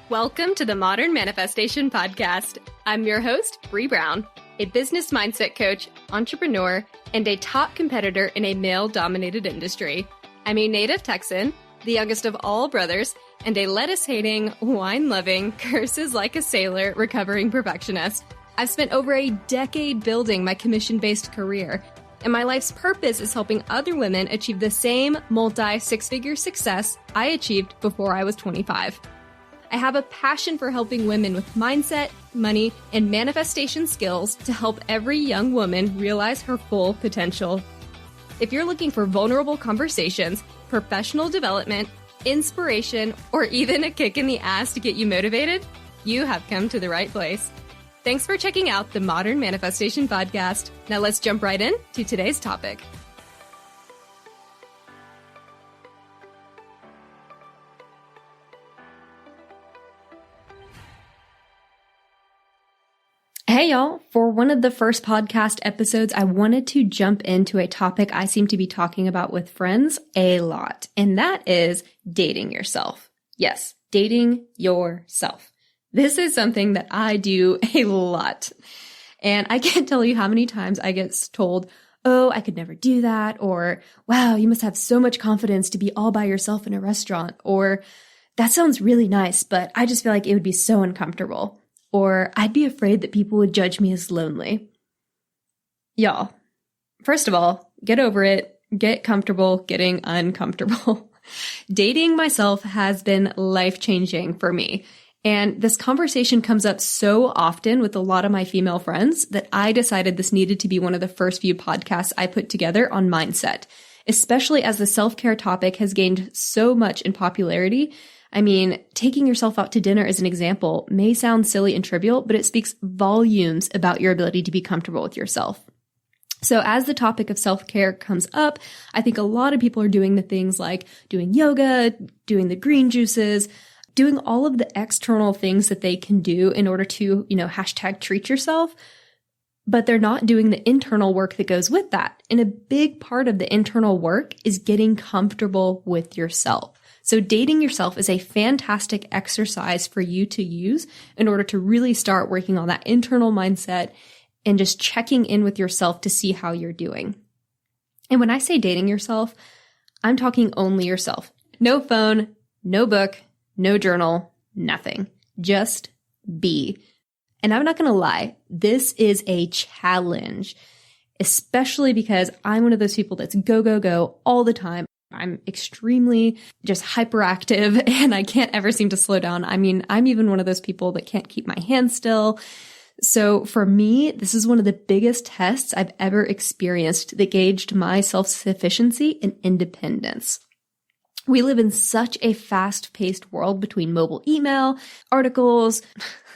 Welcome to the Modern Manifestation Podcast. I'm your host, Bre Brown, a business mindset coach, entrepreneur, and a top competitor in a male-dominated industry. I'm a native Texan, the youngest of all brothers, and a lettuce-hating, wine-loving, curses-like-a-sailor recovering perfectionist. I've spent over a decade building my commission-based career, and my life's purpose is helping other women achieve the same multi-six-figure success I achieved before I was 25. I have a passion for helping women with mindset, money, and manifestation skills to help every young woman realize her full potential. If you're looking for vulnerable conversations, professional development, inspiration, or even a kick in the ass to get you motivated, you have come to the right place. Thanks for checking out the Modern Manifestation Podcast. Now let's jump right in to today's topic. Hey y'all, for one of the first podcast episodes, I wanted to jump into a topic I seem to be talking about with friends a lot, and that is dating yourself. Yes, dating yourself. This is something that I do a lot, and I can't tell you how many times I get told, oh, I could never do that, or wow, you must have so much confidence to be all by yourself in a restaurant, or that sounds really nice, but I just feel like it would be so uncomfortable. Or I'd be afraid that people would judge me as lonely. Y'all, first of all, get over it. Get comfortable getting uncomfortable. Dating myself has been life-changing for me. And this conversation comes up so often with a lot of my female friends that I decided this needed to be one of the first few podcasts I put together on mindset, especially as the self-care topic has gained so much in popularity. I mean, taking yourself out to dinner as an example may sound silly and trivial, but it speaks volumes about your ability to be comfortable with yourself. So as the topic of self-care comes up, I think a lot of people are doing the things like doing yoga, doing the green juices, doing all of the external things that they can do in order to, hashtag treat yourself, but they're not doing the internal work that goes with that. And a big part of the internal work is getting comfortable with yourself. So dating yourself is a fantastic exercise for you to use in order to really start working on that internal mindset and just checking in with yourself to see how you're doing. And when I say dating yourself, I'm talking only yourself. No phone, no book, no journal, nothing. Just be. And I'm not going to lie, this is a challenge, especially because I'm one of those people that's go, go, go all the time. I'm extremely just hyperactive and I can't ever seem to slow down. I mean, I'm even one of those people that can't keep my hands still. So for me, this is one of the biggest tests I've ever experienced that gauged my self-sufficiency and independence. We live in such a fast-paced world between mobile email, articles,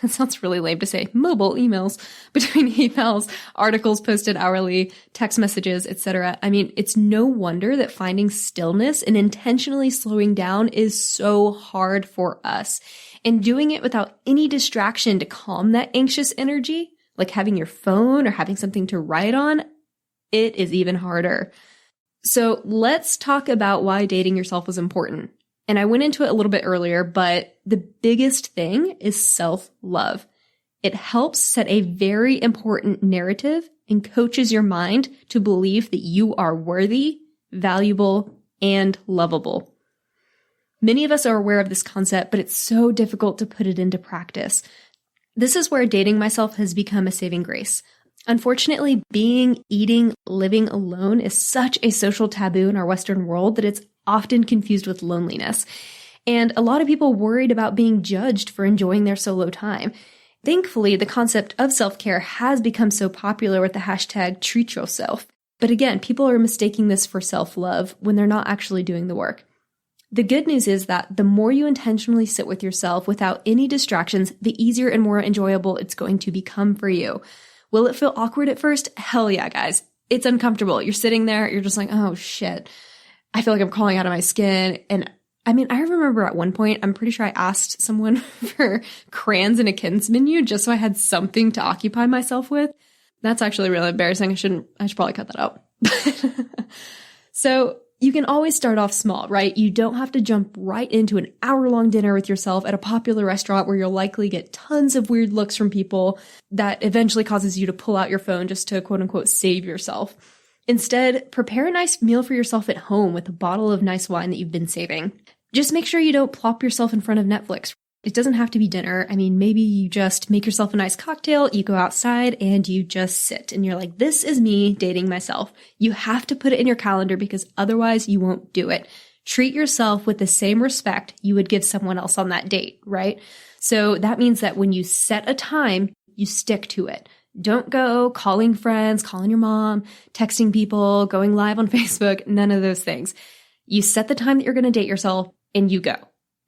it sounds really lame to say mobile emails, between emails, articles posted hourly, text messages, etc. I mean, it's no wonder that finding stillness and intentionally slowing down is so hard for us. And doing it without any distraction to calm that anxious energy, like having your phone or having something to write on, it is even harder. So let's talk about why dating yourself is important. And I went into it a little bit earlier, but the biggest thing is self-love. It helps set a very important narrative and coaches your mind to believe that you are worthy, valuable, and lovable. Many of us are aware of this concept, but it's so difficult to put it into practice. This is where dating myself has become a saving grace. Unfortunately, being, eating, living alone is such a social taboo in our Western world that it's often confused with loneliness. And a lot of people worried about being judged for enjoying their solo time. Thankfully, the concept of self-care has become so popular with the hashtag treat yourself. But again, people are mistaking this for self-love when they're not actually doing the work. The good news is that the more you intentionally sit with yourself without any distractions, the easier and more enjoyable it's going to become for you. Will it feel awkward at first? Hell yeah, guys. It's uncomfortable. You're sitting there, you're just like, oh shit. I feel like I'm crawling out of my skin. And I mean, I remember at one point, I'm pretty sure I asked someone for crayons and a kids menu just so I had something to occupy myself with. That's actually really embarrassing. I should probably cut that out. So You can always start off small, right? You don't have to jump right into an hour-long dinner with yourself at a popular restaurant where you'll likely get tons of weird looks from people that eventually causes you to pull out your phone just to quote unquote save yourself. Instead, prepare a nice meal for yourself at home with a bottle of nice wine that you've been saving. Just make sure you don't plop yourself in front of Netflix. It doesn't have to be dinner. I mean, maybe you just make yourself a nice cocktail, you go outside, and you just sit. And you're like, this is me dating myself. You have to put it in your calendar because otherwise you won't do it. Treat yourself with the same respect you would give someone else on that date, right? So that means that when you set a time, you stick to it. Don't go calling friends, calling your mom, texting people, going live on Facebook, none of those things. You set the time that you're going to date yourself and you go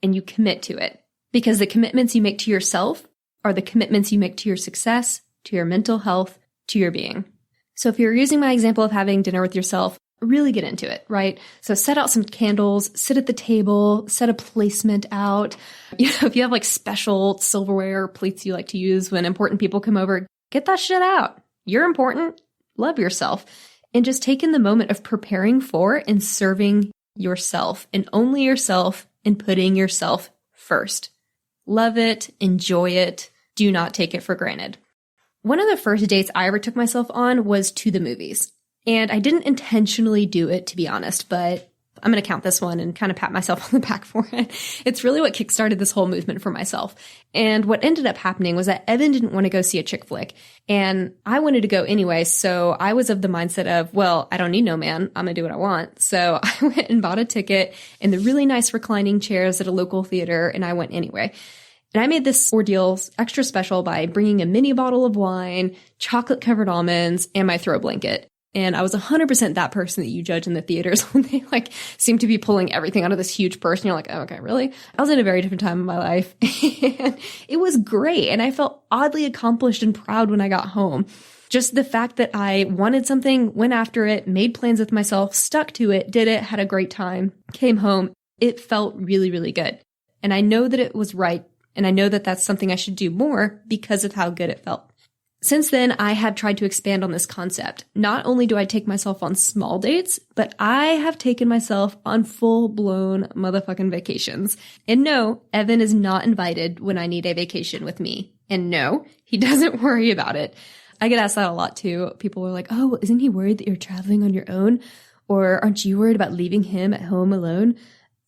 and you commit to it. Because the commitments you make to yourself are the commitments you make to your success, to your mental health, to your being. So if you're using my example of having dinner with yourself, really get into it, right? So set out some candles, sit at the table, set a placement out. If you have like special silverware or plates you like to use when important people come over, get that shit out. You're important. Love yourself. And just take in the moment of preparing for and serving yourself and only yourself and putting yourself first. Love it, enjoy it, do not take it for granted. One of the first dates I ever took myself on was to the movies. And I didn't intentionally do it, to be honest, but I'm going to count this one and kind of pat myself on the back for it. It's really what kickstarted this whole movement for myself. And what ended up happening was that Evan didn't want to go see a chick flick. And I wanted to go anyway, so I was of the mindset of, well, I don't need no man. I'm going to do what I want. So I went and bought a ticket in the really nice reclining chairs at a local theater, and I went anyway. And I made this ordeal extra special by bringing a mini bottle of wine, chocolate-covered almonds, and my throw blanket. And I was 100% that person that you judge in the theaters when they like seem to be pulling everything out of this huge purse. And you're like, oh, okay, really? I was in a very different time in my life. And it was great. And I felt oddly accomplished and proud when I got home. Just the fact that I wanted something, went after it, made plans with myself, stuck to it, did it, had a great time, came home. It felt really, really good. And I know that it was right. And I know that that's something I should do more because of how good it felt. Since then, I have tried to expand on this concept. Not only do I take myself on small dates, but I have taken myself on full-blown motherfucking vacations. And no, Evan is not invited when I need a vacation with me. And no, he doesn't worry about it. I get asked that a lot too. People are like, oh, isn't he worried that you're traveling on your own? Or aren't you worried about leaving him at home alone?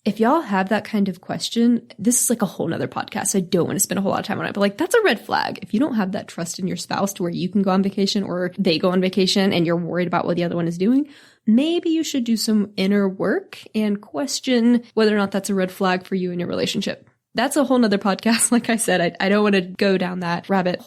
If y'all have that kind of question, this is like a whole nother podcast. So I don't want to spend a whole lot of time on it, but like that's a red flag. If you don't have that trust in your spouse to where you can go on vacation or they go on vacation and you're worried about what the other one is doing, maybe you should do some inner work and question whether or not that's a red flag for you in your relationship. That's a whole nother podcast. Like I said, I don't want to go down that rabbit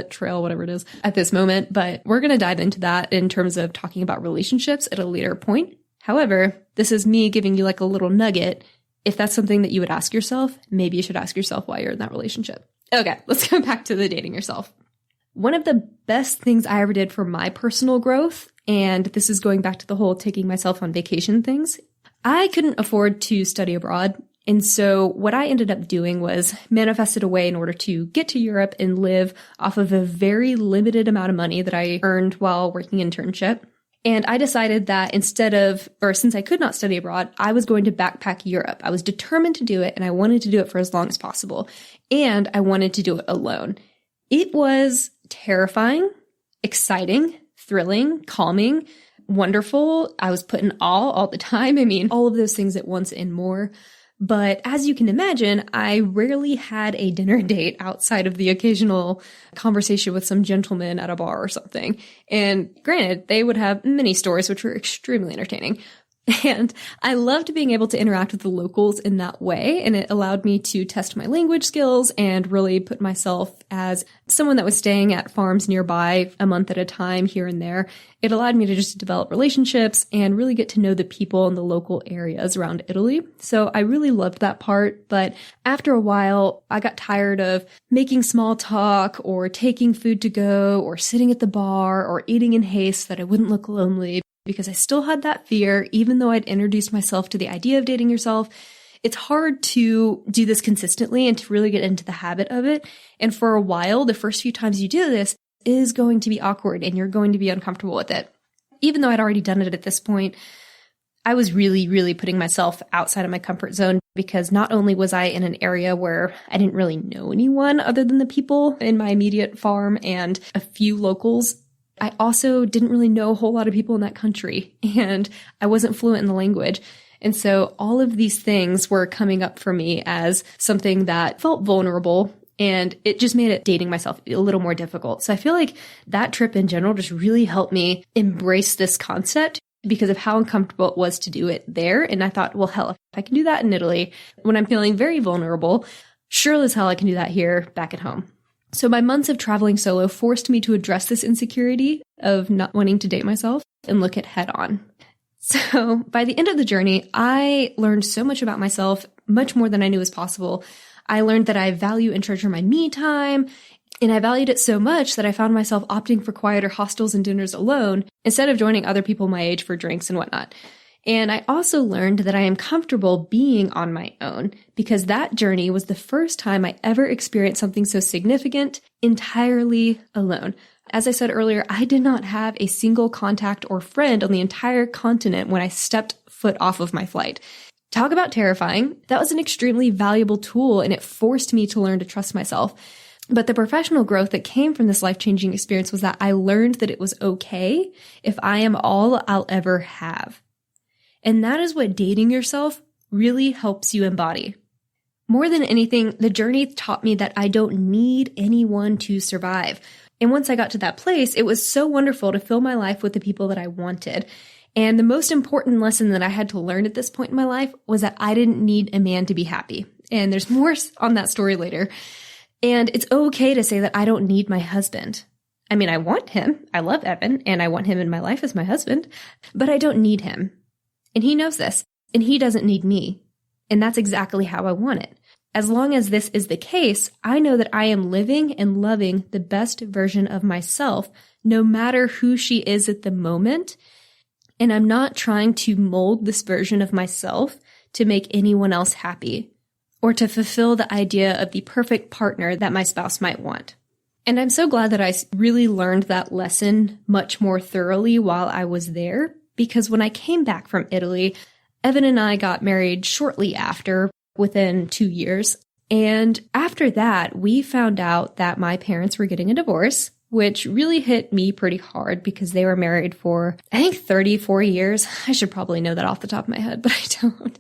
trail, whatever it is at this moment, but we're going to dive into that in terms of talking about relationships at a later point. However, this is me giving you like a little nugget. If that's something that you would ask yourself, maybe you should ask yourself why you're in that relationship. Okay, let's go back to the dating yourself. One of the best things I ever did for my personal growth, and this is going back to the whole taking myself on vacation things, I couldn't afford to study abroad. And so what I ended up doing was manifested a way in order to get to Europe and live off of a very limited amount of money that I earned while working internship. And I decided that since I could not study abroad, I was going to backpack Europe. I was determined to do it, and I wanted to do it for as long as possible. And I wanted to do it alone. It was terrifying, exciting, thrilling, calming, wonderful. I was put in awe all the time. I mean, all of those things at once and more. But as you can imagine, I rarely had a dinner date outside of the occasional conversation with some gentleman at a bar or something. And granted, they would have many stories which were extremely entertaining. And I loved being able to interact with the locals in that way. And it allowed me to test my language skills and really put myself as someone that was staying at farms nearby a month at a time here and there. It allowed me to just develop relationships and really get to know the people in the local areas around Italy. So I really loved that part. But after a while, I got tired of making small talk or taking food to go or sitting at the bar or eating in haste that I wouldn't look lonely. Because I still had that fear, even though I'd introduced myself to the idea of dating yourself. It's hard to do this consistently and to really get into the habit of it. And for a while, the first few times you do this is going to be awkward and you're going to be uncomfortable with it. Even though I'd already done it at this point, I was really, really putting myself outside of my comfort zone because not only was I in an area where I didn't really know anyone other than the people in my immediate farm and a few locals, I also didn't really know a whole lot of people in that country, and I wasn't fluent in the language. And so all of these things were coming up for me as something that felt vulnerable, and it just made it dating myself a little more difficult. So I feel like that trip in general just really helped me embrace this concept because of how uncomfortable it was to do it there. And I thought, well, hell, if I can do that in Italy when I'm feeling very vulnerable, sure as hell I can do that here back at home. So my months of traveling solo forced me to address this insecurity of not wanting to date myself and look it head on. So by the end of the journey, I learned so much about myself, much more than I knew was possible. I learned that I value and treasure my me time, and I valued it so much that I found myself opting for quieter hostels and dinners alone instead of joining other people my age for drinks and whatnot. And I also learned that I am comfortable being on my own because that journey was the first time I ever experienced something so significant entirely alone. As I said earlier, I did not have a single contact or friend on the entire continent when I stepped foot off of my flight. Talk about terrifying. That was an extremely valuable tool, and it forced me to learn to trust myself. But the professional growth that came from this life-changing experience was that I learned that it was okay if I am all I'll ever have. And that is what dating yourself really helps you embody. More than anything, the journey taught me that I don't need anyone to survive. And once I got to that place, it was so wonderful to fill my life with the people that I wanted. And the most important lesson that I had to learn at this point in my life was that I didn't need a man to be happy. And there's more on that story later. And it's okay to say that I don't need my husband. I mean, I want him. I love Evan, and I want him in my life as my husband, but I don't need him. And he knows this, and he doesn't need me. And that's exactly how I want it. As long as this is the case, I know that I am living and loving the best version of myself, no matter who she is at the moment. And I'm not trying to mold this version of myself to make anyone else happy or to fulfill the idea of the perfect partner that my spouse might want. And I'm so glad that I really learned that lesson much more thoroughly while I was there, because when I came back from Italy, Evan and I got married shortly after, within 2 years. And after that, we found out that my parents were getting a divorce, which really hit me pretty hard because they were married for, I think, 34 years. I should probably know that off the top of my head, but I don't.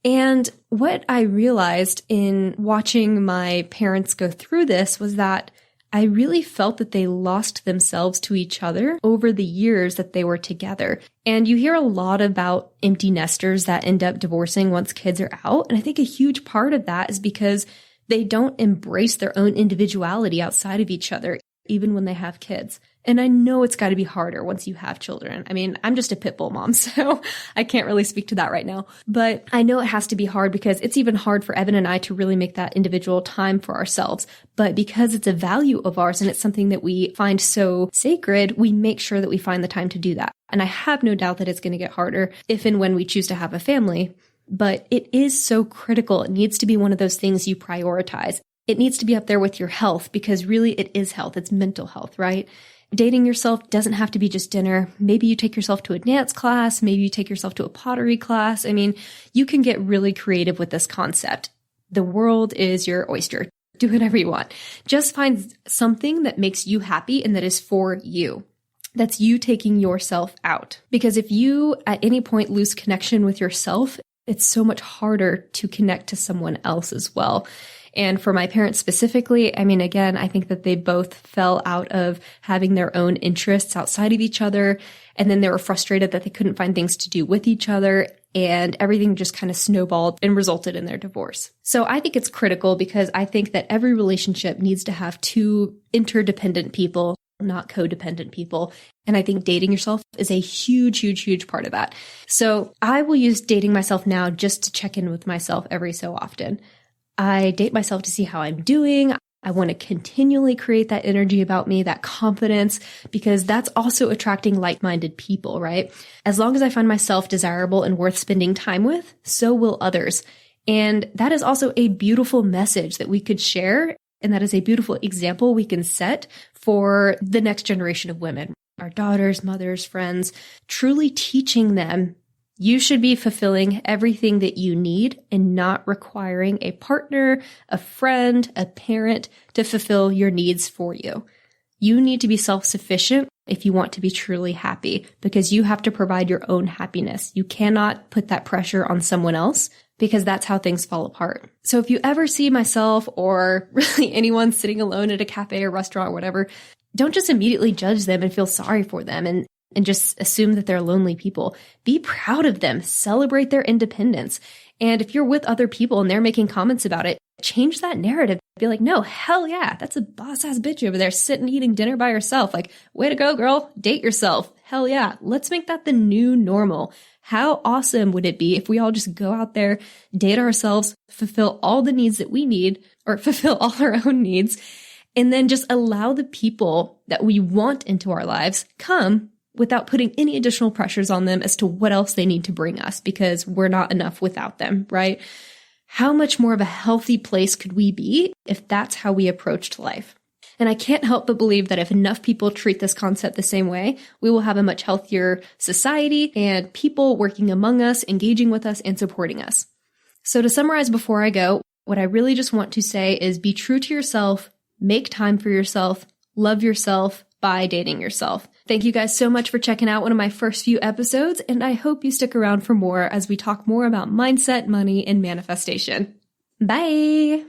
And what I realized in watching my parents go through this was that I really felt that they lost themselves to each other over the years that they were together. And you hear a lot about empty nesters that end up divorcing once kids are out. And I think a huge part of that is because they don't embrace their own individuality outside of each other, even when they have kids. And I know it's got to be harder once you have children. I mean, I'm just a pit bull mom, so I can't really speak to that right now. But I know it has to be hard because it's even hard for Evan and I to really make that individual time for ourselves. But because it's a value of ours and it's something that we find so sacred, we make sure that we find the time to do that. And I have no doubt that it's going to get harder if and when we choose to have a family. But it is so critical. It needs to be one of those things you prioritize. It needs to be up there with your health because really it is health. It's mental health, right? Dating yourself doesn't have to be just dinner. Maybe you take yourself to a dance class. Maybe you take yourself to a pottery class. I mean, you can get really creative with this concept. The world is your oyster. Do whatever you want. Just find something that makes you happy and that is for you. That's you taking yourself out. Because if you at any point lose connection with yourself, it's so much harder to connect to someone else as well. And for my parents specifically, I mean, again, I think that they both fell out of having their own interests outside of each other. And then they were frustrated that they couldn't find things to do with each other. And everything just kind of snowballed and resulted in their divorce. So I think it's critical because I think that every relationship needs to have two interdependent people, not codependent people. And I think dating yourself is a huge, huge, huge part of that. So I will use dating myself now just to check in with myself every so often. I date myself to see how I'm doing. I want to continually create that energy about me, that confidence, because that's also attracting like-minded people, right? As long as I find myself desirable and worth spending time with, so will others. And that is also a beautiful message that we could share. And that is a beautiful example we can set for the next generation of women, our daughters, mothers, friends, truly teaching them You should be fulfilling everything that you need and not requiring a partner, a friend, a parent to fulfill your needs for you. You need to be self-sufficient if you want to be truly happy, because you have to provide your own happiness. You cannot put that pressure on someone else, because that's how things fall apart. So if you ever see myself or really anyone sitting alone at a cafe or restaurant or whatever, don't just immediately judge them and feel sorry for them and just assume that they're lonely people. Be proud of them. Celebrate their independence. And if you're with other people and they're making comments about it, change that narrative. Be like, no, hell yeah, that's a boss-ass bitch over there sitting eating dinner by herself. Like, way to go, girl. Date yourself. Hell yeah. Let's make that the new normal. How awesome would it be if we all just go out there, date ourselves, fulfill all the needs that we need, or fulfill all our own needs, and then just allow the people that we want into our lives come without putting any additional pressures on them as to what else they need to bring us, because we're not enough without them, right? How much more of a healthy place could we be if that's how we approached life? And I can't help but believe that if enough people treat this concept the same way, we will have a much healthier society and people working among us, engaging with us, and supporting us. So to summarize before I go, what I really just want to say is be true to yourself, make time for yourself, love yourself by dating yourself. Thank you guys so much for checking out one of my first few episodes, and I hope you stick around for more as we talk more about mindset, money, and manifestation. Bye!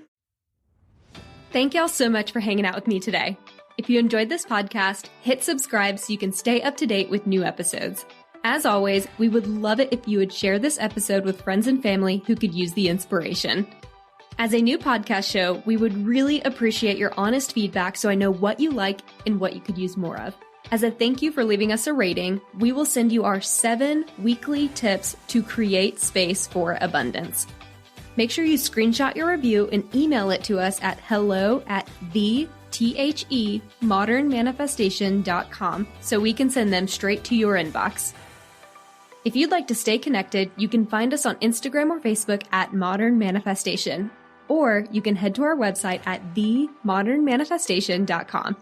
Thank y'all so much for hanging out with me today. If you enjoyed this podcast, hit subscribe so you can stay up to date with new episodes. As always, we would love it if you would share this episode with friends and family who could use the inspiration. As a new podcast show, we would really appreciate your honest feedback so I know what you like and what you could use more of. As a thank you for leaving us a rating, we will send you our 7 weekly tips to create space for abundance. Make sure you screenshot your review and email it to us at hello@themodernmanifestation.com so we can send them straight to your inbox. If you'd like to stay connected, you can find us on Instagram or Facebook at Modern Manifestation, or you can head to our website at themodernmanifestation.com.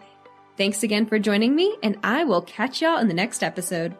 Thanks again for joining me, and I will catch y'all in the next episode.